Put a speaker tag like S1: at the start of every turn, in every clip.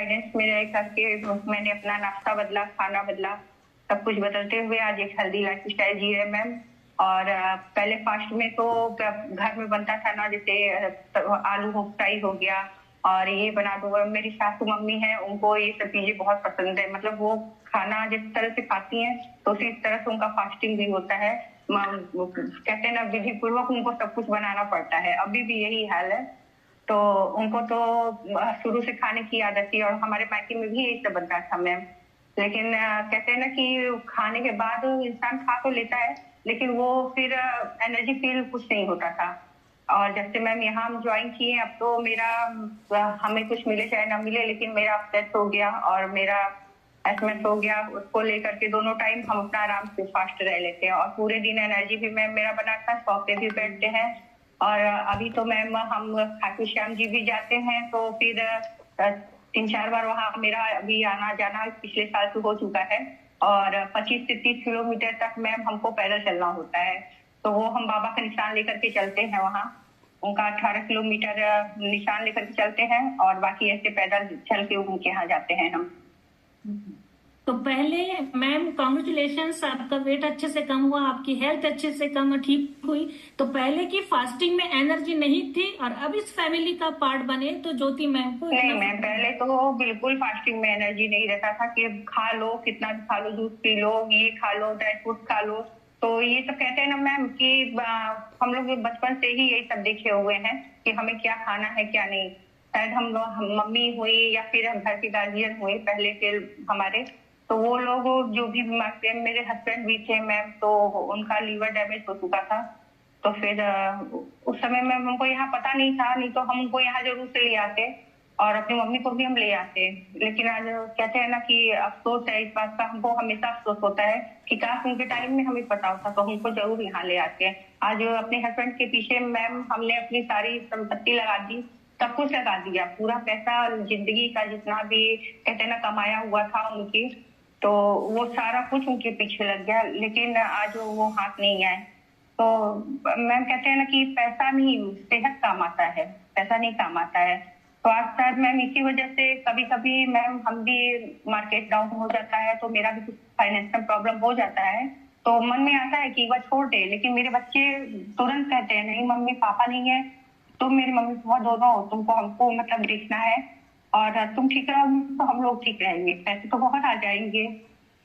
S1: Guidance में रह करके मैंने अपना नाश्ता बदला, खाना बदला, सब कुछ बदलते हुए आज एक हेल्दी लाइफ स्टाइल जी रहे मैम। और पहले फास्ट में तो घर में बनता था ना, जैसे आलू हो फ्राई हो गया और ये बना दो। मेरी सासू मम्मी है, उनको ये सब चीजें बहुत पसंद है, मतलब वो खाना जिस तरह से खाती हैं तो उसी तरह से उनका फास्टिंग भी होता है। कहते हैं ना, विधि पूर्वक उनको सब कुछ बनाना पड़ता है, अभी भी यही हाल है। तो उनको तो शुरू से खाने की आदत थी और हमारे मायके में भी यही सब बनता था मैम। लेकिन कहते हैं ना कि खाने के बाद इंसान खा तो लेता है, लेकिन वो फिर एनर्जी फील कुछ नहीं होता था। और जब से मैम यहाँ हम ज्वाइन किए, अब तो मेरा हमें कुछ मिले चाहे ना मिले, लेकिन मेरा अपसेट हो गया और मेरा एसएमएस हो गया। उसको लेकर के दोनों टाइम हम अपना आराम से फास्ट रह लेते हैं और पूरे दिन एनर्जी भी मैम मेरा बना था, सौ पे भी बैठते हैं। और अभी तो मैम हम खाटू श्याम जी भी जाते हैं, तो फिर 3-4 बार वहाँ मेरा अभी आना जाना पिछले साल से हो चुका है। और 25 से 30 किलोमीटर तक मैम हमको पैदल चलना होता है, तो वो हम बाबा का निशान लेकर के चलते हैं वहाँ। उनका 18 किलोमीटर निशान लेकर के चलते हैं और बाकी ऐसे पैदल चल के उनके यहाँ जाते हैं हम।
S2: तो पहले मैम कॉन्ग्रेचुलेशंस, आपका वेट अच्छे से कम हुआ, आपकी हेल्थ अच्छे से कम ठीक हुई। तो पहले की फास्टिंग में एनर्जी नहीं थी और अब इस फैमिली का पार्ट बने तो ज्योति मैम को
S1: नहीं मैम, पहले तो बिल्कुल फास्टिंग में एनर्जी नहीं रहता था कि खा लो, कितना भी खा लो, दूध पी लो, ये खा लो, ड्राई फ्रूट खा लो। तो ये सब कहते हैं ना मैम कि हम लोग बचपन से ही यही सब देखे हुए हैं कि हमें क्या खाना है क्या नहीं। शायद हम लोग मम्मी हुई या फिर घर के गार्जियन हुए पहले के हमारे, तो वो लोग जो भी बीमार थे, मेरे हस्बैंड भी थे मैम, तो उनका लीवर डैमेज हो चुका था। तो फिर उस समय में हमको यहाँ पता नहीं था, नहीं तो हम उनको यहाँ जरूर से ले आते और अपनी मम्मी को भी हम ले आते। लेकिन आज कहते हैं ना कि अफसोस है, इस बात का हमको हमेशा अफसोस होता है कि काश उनके टाइम में हमें पता होता तो हमको जरूर यहाँ ले आते। आज अपने हस्बैंड के पीछे मैम हमने अपनी सारी संपत्ति लगा दी, सब कुछ लगा दिया, पूरा पैसा जिंदगी का जितना भी कहते हैं ना कमाया हुआ था उनकी, तो वो सारा कुछ उनके पीछे लग गया। लेकिन आज वो हाथ नहीं आए। तो मैम कहते हैं ना कि पैसा नहीं, सेहत काम आता है, पैसा नहीं काम आता है। तो आज शायद मैम इसी वजह से कभी कभी मैम हम भी मार्केट डाउन हो जाता है तो मेरा भी कुछ फाइनेंशियल प्रॉब्लम हो जाता है, तो मन में आता है कि वह छोड़ दे। लेकिन मेरे बच्चे तुरंत कहते हैं नहीं मम्मी, पापा नहीं है, तुम मेरी मम्मी पापा दोनों हो, तुमको हमको मतलब देखना है और तुम ठीक रहोगे तो हम लोग ठीक रहेंगे, पैसे तो बहुत आ जाएंगे।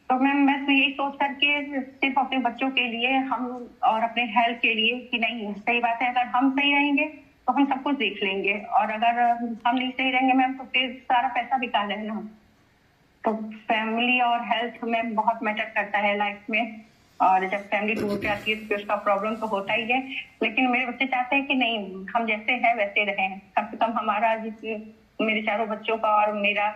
S1: तो मैम बस यही सोच करके सिर्फ अपने बच्चों के लिए हम और अपने हेल्थ के लिए कि नहीं सही बात है, अगर हम सही रहेंगे तो हम सब कुछ देख लेंगे, और अगर हम नहीं सही रहेंगे मैम तो फिर सारा पैसा बेकार है ना। तो फैमिली और हेल्थ में बहुत मैटर करता है लाइफ में, और जब फैमिली टूट जाती है तो उसका प्रॉब्लम तो होता ही है। लेकिन मेरे बच्चे चाहते हैं कि नहीं, हम जैसे हैं वैसे रहें, कम से कम हमारा मेरे चारों बच्चों का और मेरा,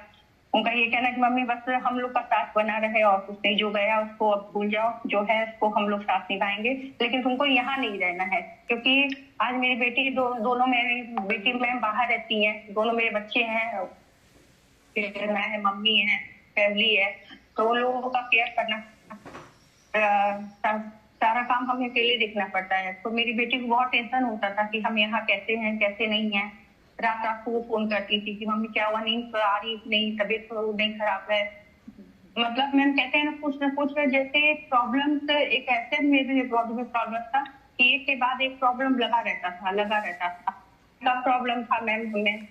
S1: उनका ये कहना है कि मम्मी बस हम लोग का साथ बना रहे और कुछ नहीं, जो गया उसको अब भूल जाओ, जो है उसको हम लोग साथ निभाएंगे, लेकिन तुमको यहाँ नहीं रहना है। क्योंकि आज मेरी बेटी दोनों मेरी बेटी में बाहर रहती है, दोनों मेरे बच्चे हैं, मैं है, मम्मी है, फैमिली है, तो वो लोगों का केयर करना, सारा काम हमें अकेले देखना पड़ता है। तो मेरी बेटी को बहुत टेंशन होता था कि हम यहाँ कैसे हैं कैसे नहीं है। रात रात को वो फोन करती थी कि मम्मी क्या हुआ, नींद आ रही नहीं, तबीयत तो नहीं खराब है। मतलब मैम कहते हैं ना कुछ जैसे प्रॉब्लम्स, एक ऐसे मेरे बॉडी में प्रॉब्लम था कि एक के बाद एक प्रॉब्लम लगा रहता था। क्या प्रॉब्लम था मैम हमें,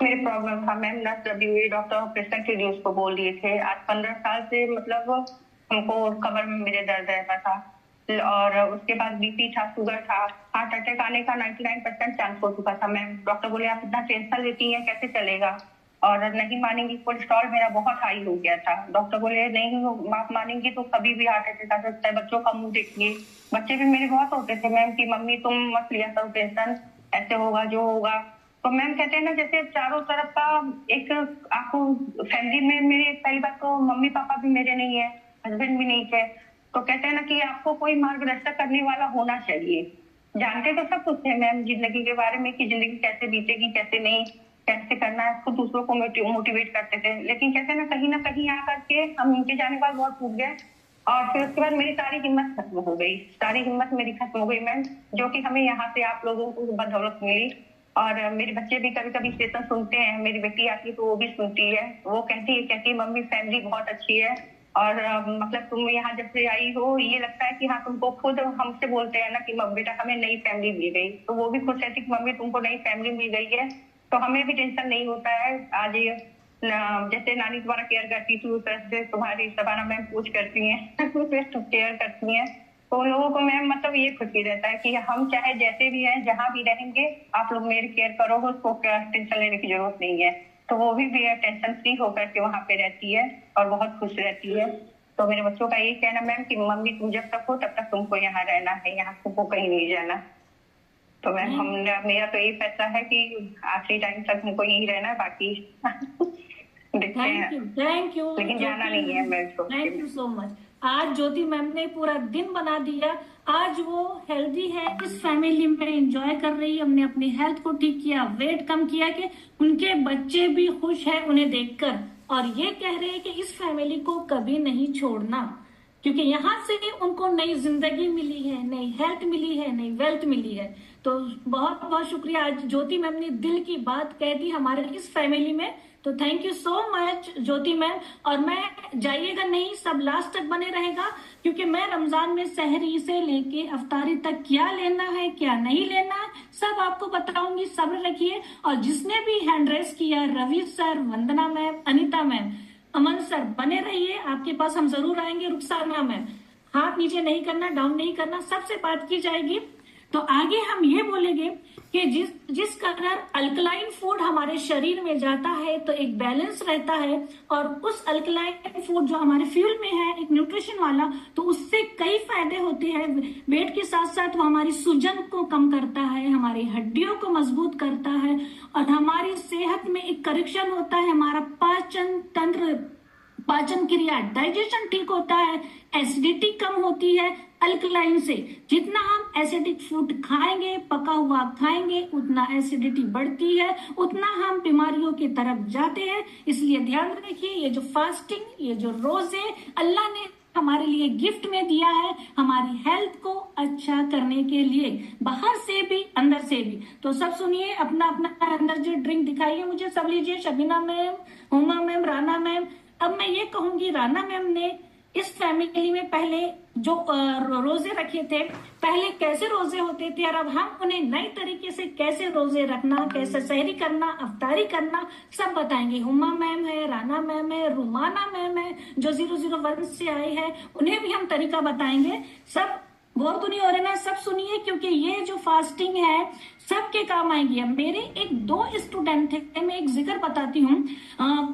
S1: मेरे प्रॉब्लम था मैम नस दबी हुई, डॉक्टर ऑपरेशन के लिए उसको बोल दिए थे। आज 15 साल से मतलब हमको कमर में मेरे दर्द रहता था, और उसके बाद बीपी था, शुगर था, हार्ट अटैक आने का 99% चांस हो चुका था मैम। डॉक्टर बोले आप इतना टेंशन लेती हैं कैसे चलेगा, और नहीं मानेंगी, कोलेस्ट्रॉल मेरा बहुत हाई हो गया था। डॉक्टर बोले नहीं आप मानेंगी तो कभी भी हार्ट अटैक आ सकता है, बच्चों का मुंह देखिए। बच्चे भी मेरे बहुत होते थे मैम कि मम्मी तुम मत लिया करो टेंशन, ऐसे होगा जो होगा। तो मैम कहते हैं ना जैसे चारों तरफ का एक आपको फैमिली में, मेरे पहली बात तो मम्मी पापा भी मेरे नहीं है, हस्बैंड भी नहीं थे, तो कहते हैं ना कि आपको कोई मार्गदर्शन करने वाला होना चाहिए। जानते तो सब कुछ है मैम जिंदगी के बारे में कि जिंदगी कैसे बीतेगी कैसे नहीं, कैसे करना है, खुद दूसरों को मोटिवेट करते थे। लेकिन कहते हैं ना कहीं आकर के हम उनके जाने के बाद बहुत टूट गए, और फिर उसके बाद मेरी सारी हिम्मत खत्म हो गई, सारी हिम्मत मेरी खत्म हो गई मैम, जो कि हमें यहाँ से आप लोगों को बदौलत मिली। और मेरे बच्चे भी कभी कभी सेशन सुनते हैं, मेरी बेटी आती है तो वो भी सुनती है, वो कहती है मम्मी फैमिली बहुत अच्छी है, और मतलब तुम यहाँ जब से आई हो ये लगता है कि हाँ तुमको खुद हमसे बोलते हैं ना कि बेटा हमें नई फैमिली मिल गई, तो वो भी खुश रहती कि मम्मी तुमको नई फैमिली मिल गई है, तो हमें भी टेंशन नहीं होता है। आज जैसे नानी तुम्हारा केयर करती थी उस तरह से तुम्हारी सबाना मैम पूछ करती हैं केयर करती हैं, तो उन लोगों को मैम मतलब ये खुशी रहता है कि हम चाहे जैसे भी हैं जहाँ भी रहेंगे आप लोग मेरी केयर करोगे, उसको क्या टेंशन लेने की जरूरत नहीं है। तो वो भी टेंशन फ्री होकर के वहाँ पे रहती है और बहुत खुश रहती है। तो मेरे बच्चों का यही कहना मैम कि मम्मी तुम जब तक हो तब तक तुमको यहाँ रहना है, यहाँ तुमको कहीं नहीं जाना। तो मैम मेरा तो यही फैसला है कि आखिरी टाइम तक हमको यहीं रहना है, बाकी देखते हैं।
S2: थैंक यू,
S1: लेकिन जाना नहीं है मेरे को।
S2: Thank you so much. आज ज्योति मैम ने पूरा दिन बना दिया, आज वो हेल्दी है, इस फैमिली में एंजॉय कर रही है, हमने अपनी हेल्थ को ठीक किया, वेट कम किया, कि उनके बच्चे भी खुश हैं उन्हें देखकर, और ये कह रहे हैं कि इस फैमिली को कभी नहीं छोड़ना, क्योंकि यहाँ से उनको नई जिंदगी मिली है, नई हेल्थ मिली है, नई वेल्थ मिली है। तो बहुत बहुत शुक्रिया, आज ज्योति मैम ने दिल की बात कह दी हमारे इस फैमिली में। तो thank you so much Jyoti ma'am. और मैं जाइएगा नहीं, सब लास्ट तक बने रहेगा, क्योंकि मैं रमजान में सहरी से लेके अफ्तारी तक क्या लेना है क्या नहीं लेना है सब आपको बताऊंगी, सब्र रखिए। और जिसने भी हैंड रेस किया, रवि सर, वंदना मैम, अनिता मैम, अमन सर, बने रहिए, आपके पास हम जरूर आएंगे। रुखसाना मैम, हाथ नीचे नहीं करना, डाउन नहीं करना, सबसे बात की जाएगी। तो आगे हम ये बोलेंगे कि जिस कलर अल्कलाइन फूड हमारे शरीर में जाता है तो एक बैलेंस रहता है, और उस अल्कलाइन फूड जो हमारे फ्यूल में है एक न्यूट्रिशन वाला, तो उससे कई फायदे होते हैं। वेट के साथ साथ वो हमारी सूजन को कम करता है, हमारी हड्डियों को मजबूत करता है, और हमारी सेहत में एक करेक्शन होता है, हमारा पाचन तंत्र, पाचन क्रिया, डाइजेशन ठीक होता है, एसिडिटी कम होती है अल्कलाइन से। जितना हम एसिडिक फूड खाएंगे, पका हुआ खाएंगे, उतना एसिडिटी बढ़ती है, उतना हम बीमारियों की तरफ जाते हैं। इसलिए ध्यान रखिए, ये जो फास्टिंग, ये जो रोजे अल्लाह ने हमारे लिए गिफ्ट में दिया है, हमारी हेल्थ को अच्छा करने के लिए, बाहर से भी अंदर से भी। तो सब सुनिए, अपना अपना एनर्जी ड्रिंक दिखाइए मुझे, सब लीजिए। Shabina ma'am, Huma ma'am, Rana ma'am. अब मैं ये कहूंगी, राना मैम ने इस फैमिली में पहले जो रोजे रखे थे, पहले कैसे रोजे होते थे, और अब हम उन्हें नए तरीके से कैसे रोजे रखना, कैसे सहरी करना, अफ्तारी करना, सब बताएंगे। हुमा मैम है, राना मैम है, रुमाना मैम है जो 001 से आए हैं, उन्हें भी हम तरीका बताएंगे। सब बोर तो नहीं हो रहे ना, सब सुनिए, क्योंकि ये जो फास्टिंग है सबके काम आएगी। अब मेरे एक दो स्टूडेंट थे, मैं एक जिक्र बताती हूँ,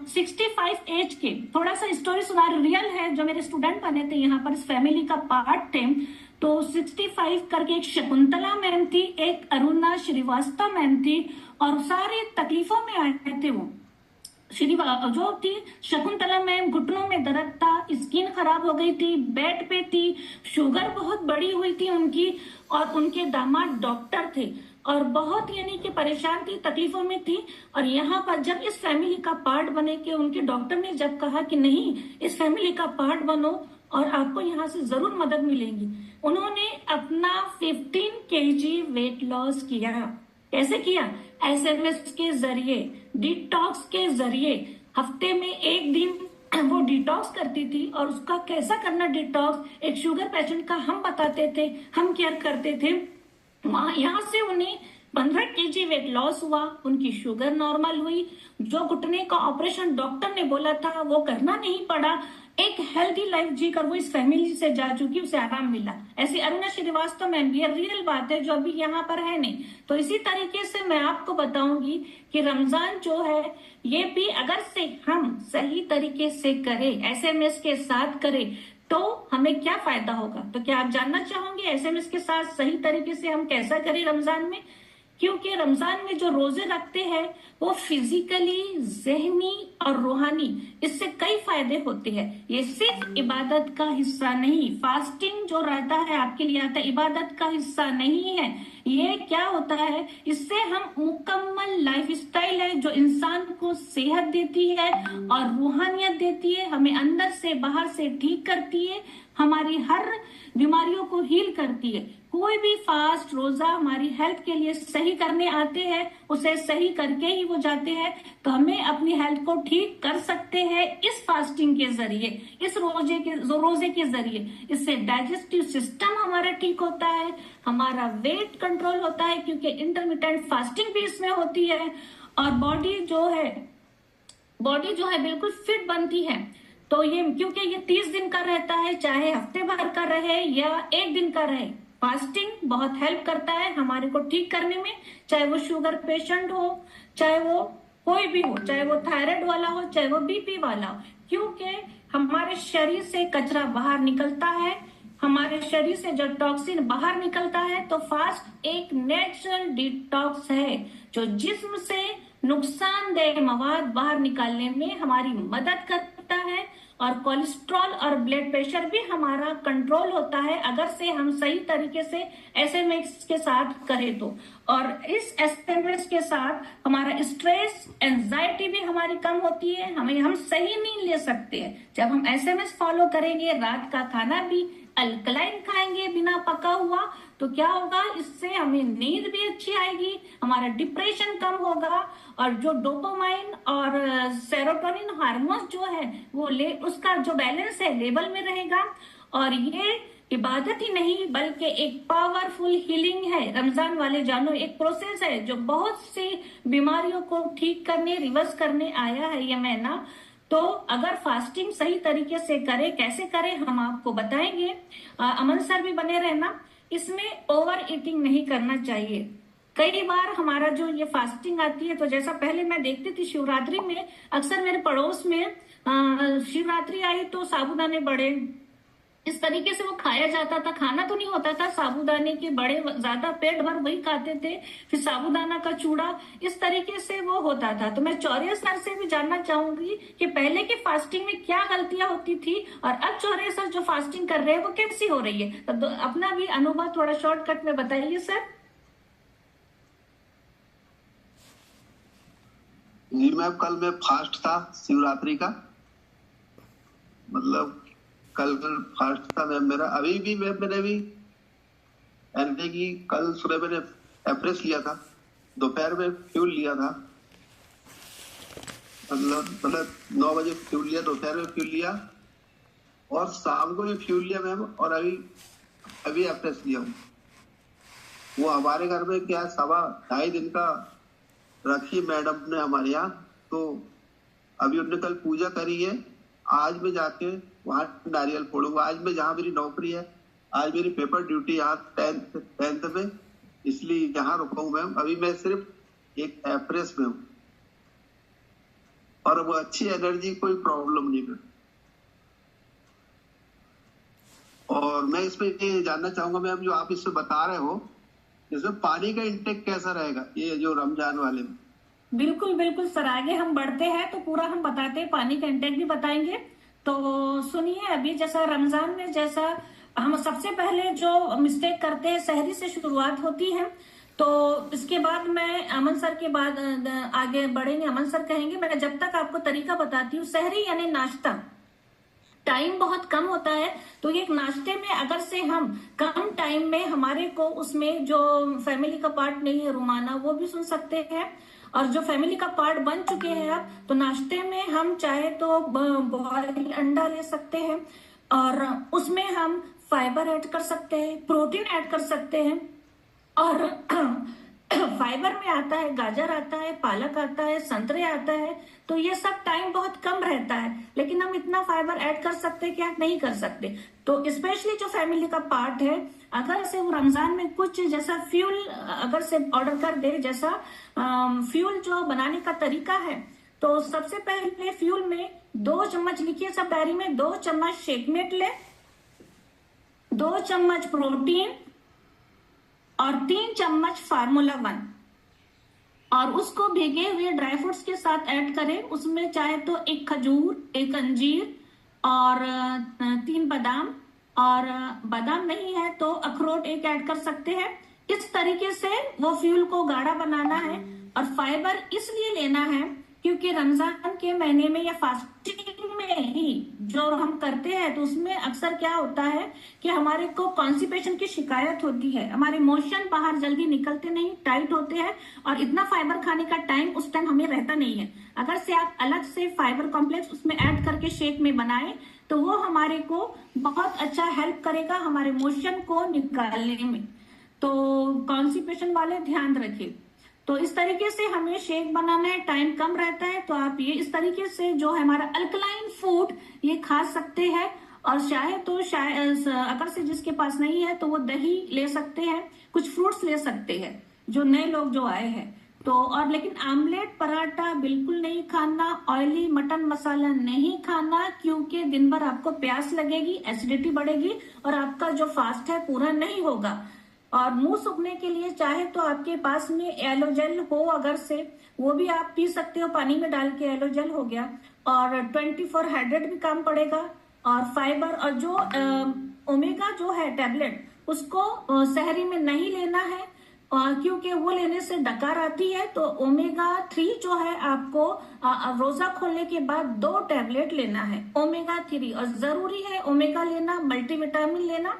S2: 65 एज के, थोड़ा सा स्टोरी सुना, रियल है, जो मेरे स्टूडेंट बने थे यहाँ पर, इस फैमिली का पार्ट थे। तो 65 करके एक शकुंतला मैम थी, एक अरुणा श्रीवास्तव मैम थी, और सारी तकलीफों में आए थे वो। जो थी शकुंतला मैम, घुटनों में दर्द था, स्किन खराब हो गई थी, बेड पे थी, शुगर बहुत बढ़ी हुई थी उनकी, और उनके दामाद डॉक्टर थे, और बहुत यानी कि परेशान थी, तकलीफों में थी। और यहाँ पर जब इस फैमिली का पार्ट बने के उनके डॉक्टर ने जब कहा कि नहीं, इस फैमिली का पार्ट बनो और आपको यहाँ से जरूर मदद मिलेगी, उन्होंने अपना 15 kg वेट लॉस किया। कैसे किया? एसएमएस के जरिए, डिटॉक्स के जरिए। हफ्ते में एक दिन वो डिटॉक्स करती थी, और उसका कैसा करना डिटॉक्स, एक शुगर पेशेंट का हम बताते थे, हम केयर करते थे। यहाँ से उन्हें 15 kg वेट लॉस हुआ, उनकी शुगर नॉर्मल हुई, जो घुटने का ऑपरेशन डॉक्टर ने बोला था वो करना नहीं पड़ा, एक हेल्दी लाइफ जीकर वो इस फैमिली से जा चुकी, उसे आराम मिला। ऐसी अरुणा श्रीवास्तव मैम, ये रियल बात है, जो अभी यहाँ पर है नहीं। तो इसी तरीके से मैं आपको बताऊंगी कि रमजान जो है, ये भी अगर से हम सही तरीके से करें, एसएमएस के साथ करें, तो हमें क्या फायदा होगा। तो क्या आप जानना चाहोगे एसएमएस के साथ सही तरीके से हम कैसा करें रमजान में? क्योंकि रमजान में जो रोजे रखते हैं वो फिजिकली, जहनी और रूहानी, इससे कई फायदे होते हैं। ये सिर्फ इबादत का हिस्सा नहीं, फास्टिंग जो रहता है आपके लिए आता है, इबादत का हिस्सा नहीं है। ये क्या होता है, इससे हम मुकम्मल लाइफस्टाइल है जो इंसान को सेहत देती है और रूहानियत देती है, हमें अंदर से बाहर से ठीक करती है, हमारी हर बीमारियों को हील करती है। कोई भी फास्ट रोजा हमारी हेल्थ के लिए सही करने आते हैं, उसे सही करके ही वो जाते हैं। तो हमें अपनी हेल्थ को ठीक कर सकते हैं इस फास्टिंग के जरिए, इस रोजे के जरिए। इससे डाइजेस्टिव सिस्टम हमारा ठीक होता है, हमारा वेट कंट्रोल होता है, क्योंकि इंटरमिटेंट फास्टिंग भी इसमें होती है। और बॉडी जो है बिल्कुल फिट बनती है। तो ये क्योंकि ये 30 दिन का रहता है, चाहे हफ्ते भर का रहे या एक दिन का रहे, फास्टिंग बहुत हेल्प करता है हमारे को ठीक करने में। चाहे वो शुगर पेशेंट हो, चाहे वो कोई भी हो, चाहे वो थायराइड वाला हो, चाहे वो बीपी वाला हो, क्योंकि हमारे शरीर से कचरा बाहर निकलता है, हमारे शरीर से जो टॉक्सिन बाहर निकलता है। तो फास्ट एक नेचुरल डिटॉक्स है जो जिस्म से नुकसानदेह मवाद बाहर निकालने में हमारी मदद करता है। और कोलेस्ट्रॉल और ब्लड प्रेशर भी हमारा कंट्रोल होता है अगर से हम सही तरीके से एसएमएस के साथ करें तो। और इस एसएमएस के साथ हमारा स्ट्रेस, एंजाइटी भी हमारी कम होती है, हम सही नींद ले सकते हैं जब हम एसएमएस फॉलो करेंगे। रात का खाना भी अल्कलाइन खाएंगे बिना पका हुआ, तो क्या होगा, इससे हमें नींद भी अच्छी आएगी, हमारा डिप्रेशन कम होगा, और जो डोपामाइन और सेरोटोनिन हार्मोन जो है वो उसका जो बैलेंस है लेवल में रहेगा। और ये इबादत ही नहीं बल्कि एक पावरफुल हीलिंग है। रमजान वाले जानो एक प्रोसेस है जो बहुत सी बीमारियों को ठीक करने, रिवर्स करने आया है ये महीना। तो अगर फास्टिंग सही तरीके से करें, कैसे करें हम आपको बताएंगे। अमन सर भी बने रहना। इसमें ओवर ईटिंग नहीं करना चाहिए। कई बार हमारा जो ये फास्टिंग आती है, तो जैसा पहले मैं देखती थी शिवरात्रि में, अक्सर मेरे पड़ोस में शिवरात्रि आई तो साबूदाने बड़े इस तरीके से वो खाया जाता था। खाना तो नहीं होता था, साबूदाने के बड़े ज्यादा पेट भर वही खाते थे, फिर साबूदाना का चूड़ा, इस तरीके से वो होता था। तो मैं चौरिया सर से भी जानना चाहूंगी कि पहले की फास्टिंग में क्या गलतियां होती थी और अब चौरिया सर जो फास्टिंग कर रहे हैं वो कैसी हो रही है। तो अपना भी अनुभव थोड़ा शॉर्टकट में बताइए सर।
S3: जी मैम, कल मैं फास्ट था शिवरात्रि का, मतलब कल फास्ट था मैम मेरा। अभी भी मैंने भी यानी कि कल सुबह मैंने एप्रेस लिया था, दोपहर में फ्यूल लिया था, मतलब 9 बजे फ्यूल लिया, दोपहर में फ्यूल लिया और शाम को भी फ्यूल लिया मैम। और अभी एप्रेस लिया हूँ। वो हमारे घर में क्या 2.5 दिन का रखी मैडम ने हमारे यहाँ, तो अभी उन्होंने कल पूजा करी है। आज मैं जाके वहां नारियल फोड़ूंगा। आज मैं जहाँ मेरी नौकरी है, आज मेरी पेपर ड्यूटी यहाँ 10th में, इसलिए यहाँ रुका हूँ मैम। अभी मैं सिर्फ एक एप्रेस में हूँ और वो अच्छी एनर्जी, कोई प्रॉब्लम नहीं है। और मैं इसमें ये जानना चाहूंगा मैम, जो आप इसमें बता रहे हो, इसमें पानी का इंटेक कैसा रहेगा ये जो रमजान वाले में?
S2: बिल्कुल बिल्कुल सर, आगे हम बढ़ते हैं तो पूरा हम बताते हैं, पानी का इंटेक भी बताएंगे। तो सुनिए, अभी जैसा रमजान में जैसा हम सबसे पहले जो मिस्टेक करते हैं, सहरी से शुरुआत होती है। तो इसके बाद मैं अमन सर के बाद आगे बढ़ेंगे, अमन सर कहेंगे। मैं जब तक आपको तरीका बताती हूँ। सहरी यानी नाश्ता, टाइम बहुत कम होता है, तो ये एक नाश्ते में अगर से हम कम टाइम में हमारे को उसमें जो फैमिली का पार्ट नहीं है रुमाना, वो भी सुन सकते हैं। और जो फैमिली का पार्ट बन चुके हैं अब, तो नाश्ते में हम चाहे तो बॉइल्ड अंडा ले सकते हैं और उसमें हम फाइबर ऐड कर सकते हैं, प्रोटीन ऐड कर सकते हैं। और फाइबर में आता है गाजर, आता है पालक, आता है संतरे, आता है। तो ये सब टाइम बहुत कम रहता है, लेकिन हम इतना फाइबर ऐड कर सकते हैं क्या? नहीं कर सकते। तो स्पेशली जो फैमिली का पार्ट है, अगर से वो रमजान में कुछ जैसा फ्यूल अगर से ऑर्डर कर दे, जैसा फ्यूल जो बनाने का तरीका है, तो सबसे पहले फ्यूल में 2 चम्मच लिखिए सब डायरी में, 2 चम्मच शेकमेट ले, 2 चम्मच प्रोटीन और 3 चम्मच फार्मूला 1, और उसको भीगे हुए ड्राई फ्रूट्स के साथ ऐड करें। उसमें चाहे तो 1 खजूर, 1 अंजीर और 3 बादाम, और बादाम नहीं है तो अखरोट 1 ऐड कर सकते हैं। इस तरीके से वो फ्यूल को गाढ़ा बनाना है। और फाइबर इसलिए लेना है क्योंकि रमजान के महीने में या फास्टिंग में ही जो हम करते हैं तो उसमें अक्सर क्या होता है कि हमारे को कॉन्स्टिपेशन की शिकायत होती है, हमारे मोशन बाहर जल्दी निकलते नहीं, टाइट होते हैं, और इतना फाइबर खाने का टाइम उस टाइम हमें रहता नहीं है। अगर से आप अलग से फाइबर कॉम्प्लेक्स उसमें ऐड करके शेक में बनाए तो वो हमारे को बहुत अच्छा हेल्प करेगा हमारे मोशन को निकालने में। तो कॉन्स्टिपेशन वाले ध्यान रखिए। तो इस तरीके से हमें शेक बनाना है, टाइम कम रहता है, तो आप ये इस तरीके से जो है हमारा अल्कलाइन फूड ये खा सकते हैं। और चाहे तो शायद अगर से जिसके पास नहीं है तो वो दही ले सकते हैं, कुछ फ्रूट्स ले सकते हैं, जो नए लोग जो आए हैं तो। और लेकिन आमलेट पराठा बिल्कुल नहीं खाना, ऑयली मटन मसाला नहीं खाना, क्योंकि दिन भर आपको प्यास लगेगी, एसिडिटी बढ़ेगी और आपका जो फास्ट है पूरा नहीं होगा। और मुंह सूखने के लिए चाहे तो आपके पास में एलोजेल हो, अगर से वो भी आप पी सकते हो, पानी में डाल के एलोजेल हो गया। और 24 हाइड्रेट भी काम पड़ेगा। और फाइबर और जो ओमेगा जो है टैबलेट उसको शहरी में नहीं लेना है, क्योंकि वो लेने से डकार आती है। तो ओमेगा 3 जो है आपको रोजा खोलने के बाद 2 टैबलेट लेना है ओमेगा 3। और जरूरी है ओमेगा लेना, मल्टीविटामिन लेना,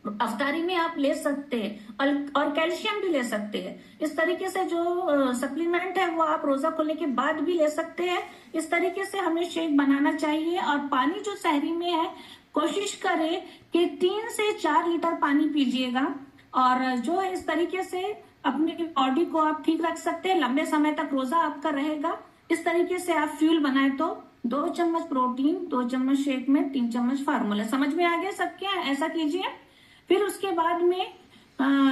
S2: अफ्तारी में आप ले सकते हैं, और कैल्शियम भी ले सकते हैं। इस तरीके से जो सप्लीमेंट है वो आप रोजा खोलने के बाद भी ले सकते हैं। इस तरीके से हमें शेक बनाना चाहिए। और पानी जो शहरी में है कोशिश करें कि 3 से 4 लीटर पानी पीजिएगा। और जो है इस तरीके से अपने बॉडी को आप ठीक रख सकते हैं, लंबे समय तक रोजा आपका रहेगा। इस तरीके से आप फ्यूल बनाए तो 2 चम्मच प्रोटीन, 2 चम्मच शेक में 3 चम्मच फार्मूला। समझ में आ गया सबके? ऐसा कीजिए। फिर उसके बाद में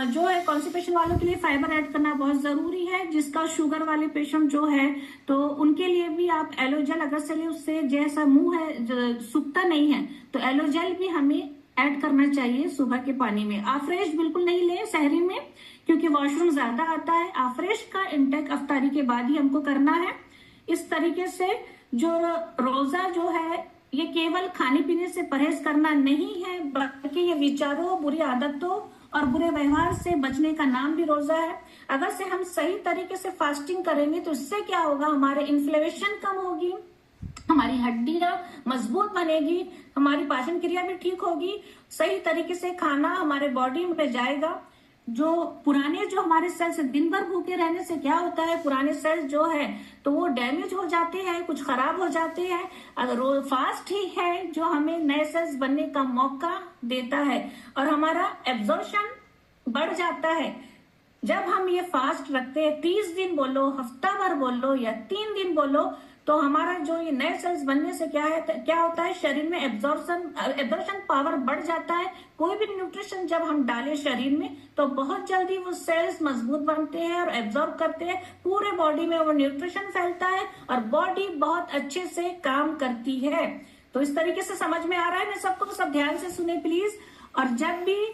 S2: जो है कॉन्स्टिपेशन वालों के लिए फाइबर ऐड करना बहुत जरूरी है। जिसका शुगर वाले पेशेंट जो है तो उनके लिए भी आप एलोजेल अगर से ले, उससे जैसा मुंह है सूखता नहीं है तो एलोजेल भी हमें ऐड करना चाहिए सुबह के पानी में। आफ्रेश बिल्कुल नहीं ले शहरी में, क्योंकि वॉशरूम ज्यादा आता है। आफ्रेश का इंटेक अफ्तारी के बाद ही हमको करना है। इस तरीके से जो रोजा जो है ये केवल खाने पीने से परहेज करना नहीं है, बल्कि ये विचारों, बुरी आदतों और बुरे व्यवहार से बचने का नाम भी रोजा है। अगर से हम सही तरीके से फास्टिंग करेंगे तो इससे क्या होगा, हमारे इन्फ्लेमेशन कम होगी, हमारी हड्डियां मजबूत बनेगी, हमारी पाचन क्रिया भी ठीक होगी, सही तरीके से खाना हमारे बॉडी में जाएगा। जो पुराने जो हमारे सेल्स दिन भर भूखे रहने से क्या होता है, पुराने सेल्स जो है तो वो डैमेज हो जाते हैं, कुछ खराब हो जाते हैं। अगर फास्ट ही है जो हमें नए सेल्स बनने का मौका देता है और हमारा एब्जॉर्प्शन बढ़ जाता है। जब हम ये फास्ट रखते हैं, 30 दिन बोलो, हफ्ता भर बोलो या 3 दिन बोलो, तो हमारा जो ये नए सेल्स बनने से क्या होता है, शरीर में एब्जॉर्प्शन पावर बढ़ जाता है। कोई भी न्यूट्रिशन जब हम डालें शरीर में तो बहुत जल्दी वो सेल्स मजबूत बनते हैं और एब्जॉर्ब करते हैं, पूरे बॉडी में वो न्यूट्रिशन फैलता है और बॉडी बहुत अच्छे से काम करती है। तो इस तरीके से समझ में आ रहा है मैं सबको? तो सब ध्यान से सुने प्लीज। और जब भी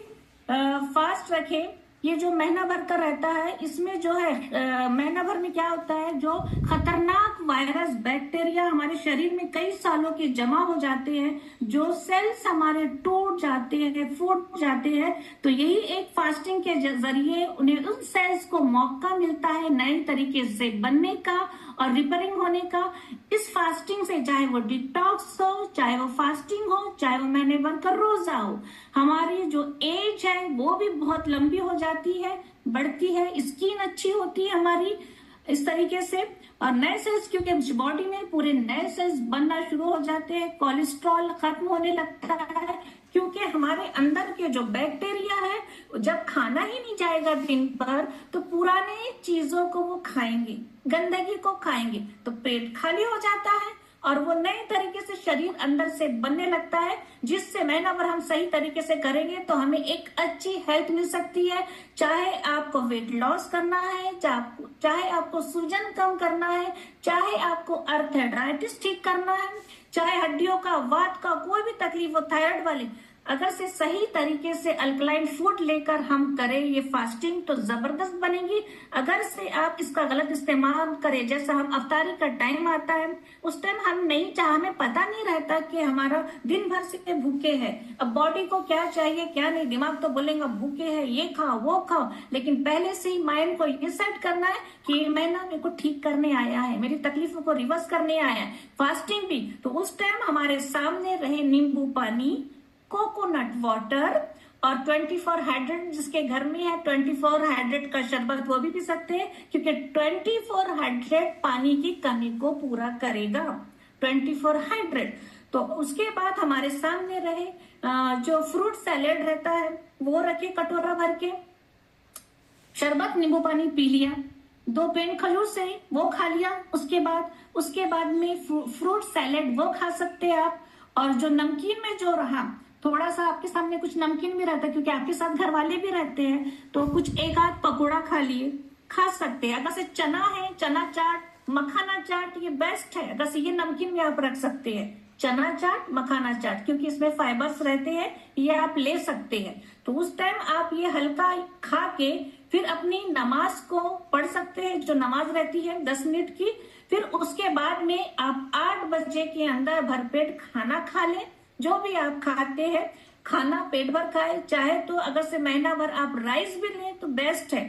S2: फास्ट रखें, ये जो महीना भर का रहता है, इसमें जो है महीना भर में क्या होता है, जो खतरनाक वायरस बैक्टीरिया हमारे शरीर में कई सालों के जमा हो जाते हैं, जो सेल्स हमारे टूट जाते हैं, फूट जाते हैं। तो यही एक फास्टिंग के जरिए उन्हें उन सेल्स को मौका मिलता है नए तरीके से बनने का और रिपेयरिंग होने का। इस फास्टिंग से, चाहे वो डिटॉक्स हो, चाहे वो फास्टिंग हो, चाहे वो महीने भर का रोजा हो, हमारी जो एज है वो भी बहुत लंबी हो जाती है, बढ़ती है, स्किन अच्छी होती है हमारी इस तरीके से। और नए सेल्स, क्योंकि बॉडी में पूरे नए सेल्स बनना शुरू हो जाते हैं, कोलेस्ट्रॉल खत्म होने लगता है, क्योंकि हमारे अंदर के जो बैक्टीरिया है जब खाना ही नहीं जाएगा दिन भर तो पुराने चीजों को वो खाएंगे, गंदगी को खाएंगे, तो पेट खाली हो जाता है और वो नए तरीके से शरीर अंदर से बनने लगता है। जिससे महीना भर हम सही तरीके से करेंगे तो हमें एक अच्छी हेल्थ मिल सकती है। चाहे आपको वेट लॉस करना है, चाहे आपको सूजन कम करना है, चाहे आपको आर्थराइटिस ठीक करना है, चाहे हड्डियों का, वात का कोई भी तकलीफ हो, थायराइड वाले, अगर से सही तरीके से अल्कलाइन फूड लेकर हम करें ये फास्टिंग तो जबरदस्त बनेगी। अगर से आप इसका गलत इस्तेमाल करें, जैसा हम अफ्तारी का टाइम आता है उस टाइम हम नहीं चाह, हमें पता नहीं रहता कि हमारा दिन भर से भूखे हैं, अब बॉडी को क्या चाहिए क्या नहीं, दिमाग तो बोलेगा भूखे है ये खाओ वो खाओ, लेकिन पहले से ही माइंड को ये सेट करना है कि मैं ना, मेरे को ठीक करने आया है, मेरी तकलीफों को रिवर्स करने आया है। फास्टिंग भी तो उस टाइम हमारे सामने रहे नींबू पानी, कोकोनट वाटर और 24 हाइड्रेट, जिसके घर में है 24 हाइड्रेट का शरबत वो भी पी सकते हैं, क्योंकि 24 हाइड्रेट पानी की कमी को पूरा करेगा। 24 हाइड्रेट। तो उसके बाद हमारे सामने रहे जो फ्रूट सैलेड रहता है वो रखे कटोरा भर के, शरबत नींबू पानी पी लिया, 2 पेन खजूर से वो खा लिया, उसके बाद में फ्रूट सैलेड वो खा सकते हैं आप। और जो नमकीन में जो रहा, थोड़ा सा आपके सामने कुछ नमकीन भी रहता है क्योंकि आपके साथ घर वाले भी रहते हैं, तो कुछ एक आध पकौड़ा खा लिए, खा सकते हैं। अगर से चना है, चना चाट, मखाना चाट ये बेस्ट है। अगर से ये नमकीन में आप रख सकते हैं, चना चाट, मखाना चाट, क्योंकि इसमें फाइबर्स रहते हैं, ये आप ले सकते हैं। तो उस टाइम आप ये हल्का खा के फिर अपनी नमाज को पढ़ सकते हैं, जो नमाज रहती है 10 मिनट की। फिर उसके बाद में आप 8 बजे के अंदर भरपेट खाना खा लें, जो भी आप खाते हैं खाना पेट भर खाए। चाहे तो अगर से महीना भर आप राइस भी लें तो बेस्ट है,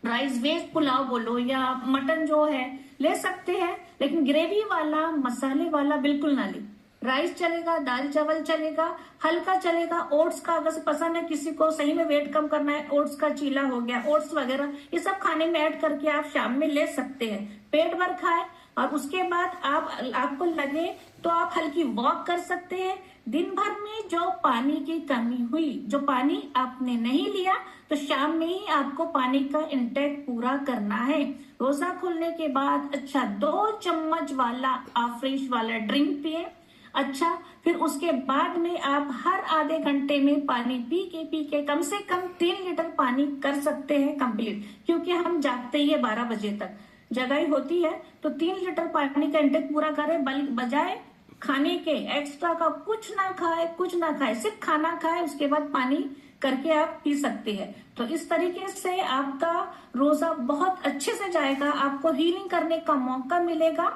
S2: राइस वेज पुलाव बोलो या मटन जो है ले सकते हैं, लेकिन ग्रेवी वाला मसाले वाला बिल्कुल ना ले। राइस चलेगा, दाल चावल चलेगा, हल्का चलेगा। ओट्स का अगर से पसंद है किसी को, सही में वेट कम करना है, ओट्स का चीला हो गया, ओट्स वगैरह ये सब खाने में ऐड करके आप शाम में ले सकते हैं, पेट भर खाए। और उसके बाद आपको लगे तो आप हल्की वॉक कर सकते हैं। दिन भर में जो पानी की कमी हुई, जो पानी आपने नहीं लिया, तो शाम में ही आपको पानी का इंटेक पूरा करना है। रोजा खोलने के बाद अच्छा 2 चम्मच वाला आप फ्रेश वाला ड्रिंक पिए। अच्छा, फिर उसके बाद में आप हर आधे घंटे में पानी पी के कम से कम 3 लीटर पानी कर सकते हैं कंप्लीट, क्योंकि हम जागते ही है 12 बजे तक, जगाई होती है। तो 3 लीटर पानी का इंटेक पूरा करें, बजाय खाने के एक्स्ट्रा का कुछ ना खाए, सिर्फ खाना खाए, उसके बाद पानी करके आप पी सकते हैं। तो इस तरीके से आपका रोजा बहुत अच्छे से जाएगा, आपको हीलिंग करने का मौका मिलेगा।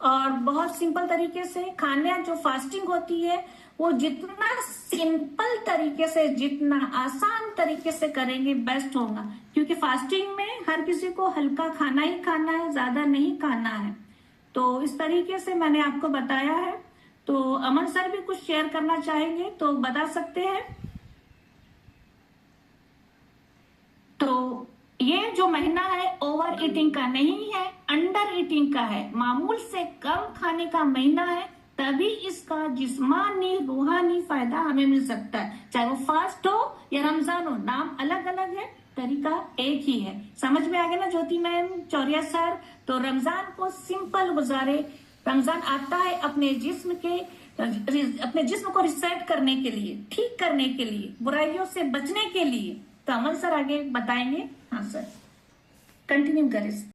S2: और बहुत सिंपल तरीके से खाना, जो फास्टिंग होती है वो जितना सिंपल तरीके से, जितना आसान तरीके से करेंगे बेस्ट होगा, क्योंकि फास्टिंग में हर किसी को हल्का खाना ही खाना है, ज्यादा नहीं खाना है। तो इस तरीके से मैंने आपको बताया है। तो अमन सर भी कुछ शेयर करना चाहेंगे तो बता सकते हैं। तो ये जो महीना है ओवर ईटिंग का नहीं है, अंडर ईटिंग का है, मामूल से कम खाने का महीना है, तभी इसका जिस्मानी रूहानी फायदा हमें मिल सकता है। चाहे वो फास्ट हो या रमजान हो, नाम अलग अलग है, तरीका एक ही है। समझ में आ गया ना ज्योति मैम, चौरिया सर? तो रमजान को सिंपल गुजारे। रमजान आता है अपने जिस्म को रिसेट करने के लिए, ठीक करने के लिए, बुराइयों से बचने के लिए। तो अमन सर आगे बताएंगे। हाँ सर, कंटिन्यू करें।